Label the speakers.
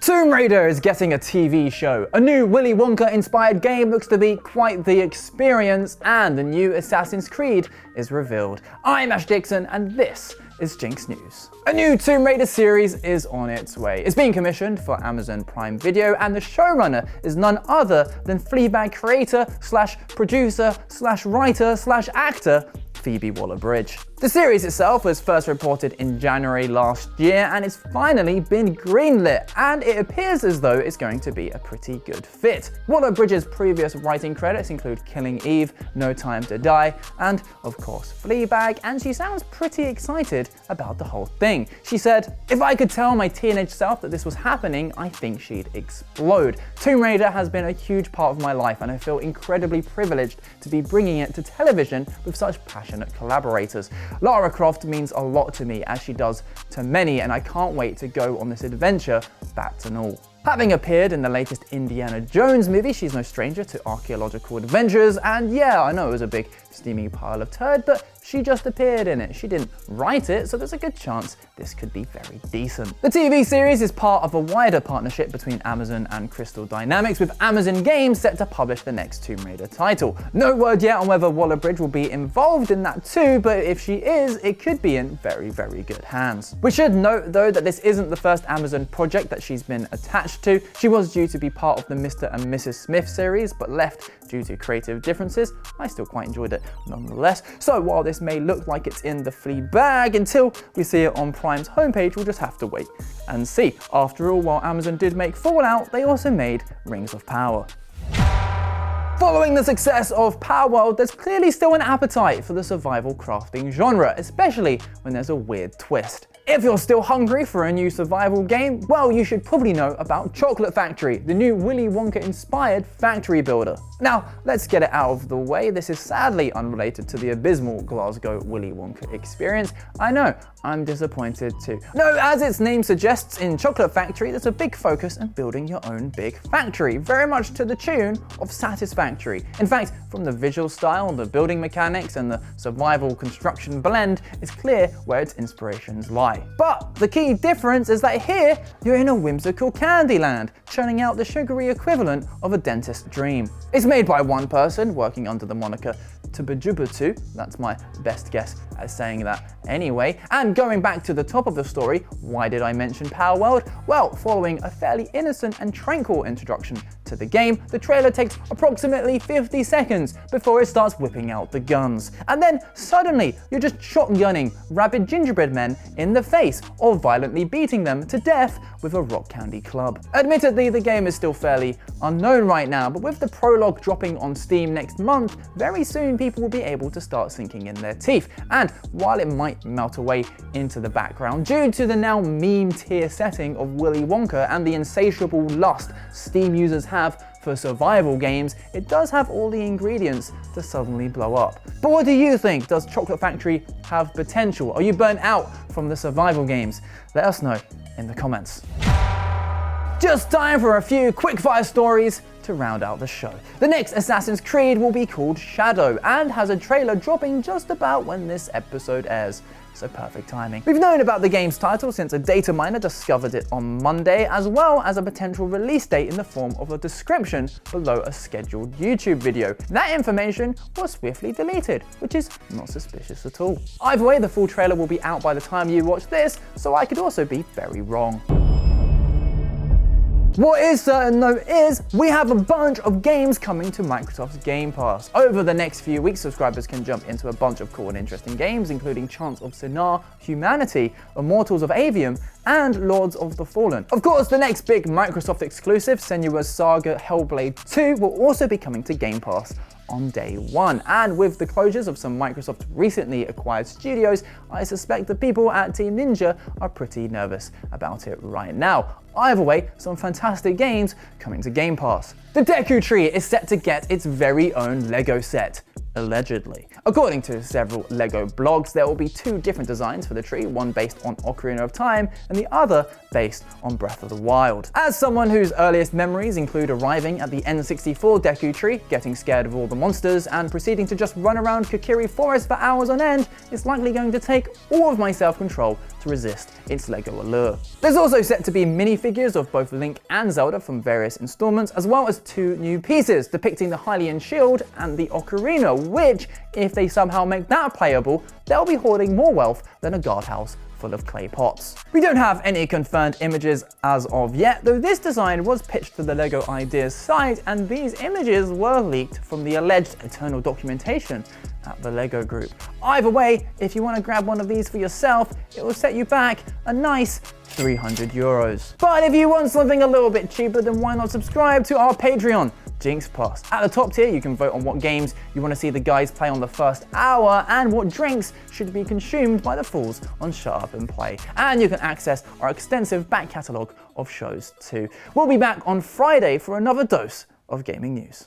Speaker 1: Tomb Raider is getting a TV show. A new Willy Wonka-inspired game looks to be quite the experience, and the new Assassin's Creed is revealed. I'm Ash Dixon, and this is GINX News. A new Tomb Raider series is on its way. It's being commissioned for Amazon Prime Video, and the showrunner is none other than Fleabag creator slash producer slash writer slash actor Phoebe Waller-Bridge. The series itself was first reported in January last year, and it's finally been greenlit, and it appears as though it's going to be a pretty good fit. Waller-Bridge's previous writing credits include Killing Eve, No Time to Die, and of course Fleabag, and she sounds pretty excited about the whole thing. She said, "If I could tell my teenage self that this was happening, I think she'd explode. Tomb Raider has been a huge part of my life, and I feel incredibly privileged to be bringing it to television with such passionate collaborators. Lara Croft means a lot to me, as she does to many, and I can't wait to go on this adventure, bats and all." Having appeared in the latest Indiana Jones movie, she's no stranger to archaeological adventures, and yeah, I know it was a big steaming pile of turd, but she just appeared in it. She didn't write it, so there's a good chance this could be very decent. The TV series is part of a wider partnership between Amazon and Crystal Dynamics, with Amazon Games set to publish the next Tomb Raider title. No word yet on whether Waller-Bridge will be involved in that too, but if she is, it could be in very, very good hands. We should note though that this isn't the first Amazon project that she's been attached to. She was due to be part of the Mr. and Mrs. Smith series, but left due to creative differences. I still quite enjoyed it nonetheless. So while this may look like it's in the Fleabag, until we see it on Prime's homepage, we'll just have to wait and see. After all, while Amazon did make Fallout, they also made Rings of Power. Following the success of Palworld, there's clearly still an appetite for the survival crafting genre, especially when there's a weird twist. If you're still hungry for a new survival game, well, you should probably know about Chocolate Factory, the new Willy Wonka-inspired factory builder. Now, let's get it out of the way. This is sadly unrelated to the abysmal Glasgow Willy Wonka experience. I know, I'm disappointed too. No, as its name suggests, in Chocolate Factory, there's a big focus on building your own big factory, very much to the tune of Satisfactory. In fact, from the visual style, the building mechanics, and the survival construction blend, it's clear where its inspirations lie. But the key difference is that here, you're in a whimsical candy land, churning out the sugary equivalent of a dentist's dream. It's made by one person, working under the moniker Tubajubutu, that's my best guess at saying that anyway. And going back to the top of the story, why did I mention Palworld? Well, following a fairly innocent and tranquil introduction to the game, the trailer takes approximately 50 seconds before it starts whipping out the guns. And then suddenly, you're just shotgunning rabid gingerbread men in the face, or violently beating them to death with a rock candy club. Admittedly, the game is still fairly unknown right now, but with the prologue dropping on Steam next month, very soon people will be able to start sinking in their teeth. And while it might melt away into the background due to the now meme tier setting of Willy Wonka and the insatiable lust Steam users have for survival games, it does have all the ingredients to suddenly blow up. But what do you think? Does Chocolate Factory have potential? Are you burnt out from the survival games? Let us know in the comments. Just time for a few quickfire stories to round out the show. The next Assassin's Creed will be called Shadow and has a trailer dropping just about when this episode airs. So perfect timing. We've known about the game's title since a data miner discovered it on Monday, as well as a potential release date in the form of a description below a scheduled YouTube video. That information was swiftly deleted, which is not suspicious at all. Either way, the full trailer will be out by the time you watch this, so I could also be very wrong. What is certain though is we have a bunch of games coming to Microsoft's Game Pass. Over the next few weeks, subscribers can jump into a bunch of cool and interesting games, including Chants of Sennaar, Humanity, Immortals of Avium, and Lords of the Fallen. Of course, the next big Microsoft exclusive, Senua's Saga Hellblade 2, will also be coming to Game Pass on day one. And with the closures of some Microsoft recently acquired studios, I suspect the people at Team Ninja are pretty nervous about it right now. Either way, some fantastic games coming to Game Pass. The Deku Tree is set to get its very own LEGO set. allegedly. According to several LEGO blogs, there will be 2 different designs for the tree, one based on Ocarina of Time and the other based on Breath of the Wild. As someone whose earliest memories include arriving at the N64 Deku Tree, getting scared of all the monsters, and proceeding to just run around Kokiri Forest for hours on end, it's likely going to take all of my self-control to resist its LEGO allure. There's also set to be minifigures of both Link and Zelda from various installments, as well as 2 new pieces depicting the Hylian shield and the Ocarina, which, if they somehow make that playable, they'll be hoarding more wealth than a guardhouse full of clay pots. We don't have any confirmed images as of yet, though this design was pitched to the LEGO Ideas site, and these images were leaked from the alleged internal documentation at the LEGO group. Either way, if you want to grab one of these for yourself, it will set you back a nice €300. But if you want something a little bit cheaper, then why not subscribe to our Patreon, GINX Plus. At the top tier, you can vote on what games you want to see the guys play on the first hour and what drinks should be consumed by the fools on Shut Up and Play. And you can access our extensive back catalogue of shows too. We'll be back on Friday for another dose of gaming news.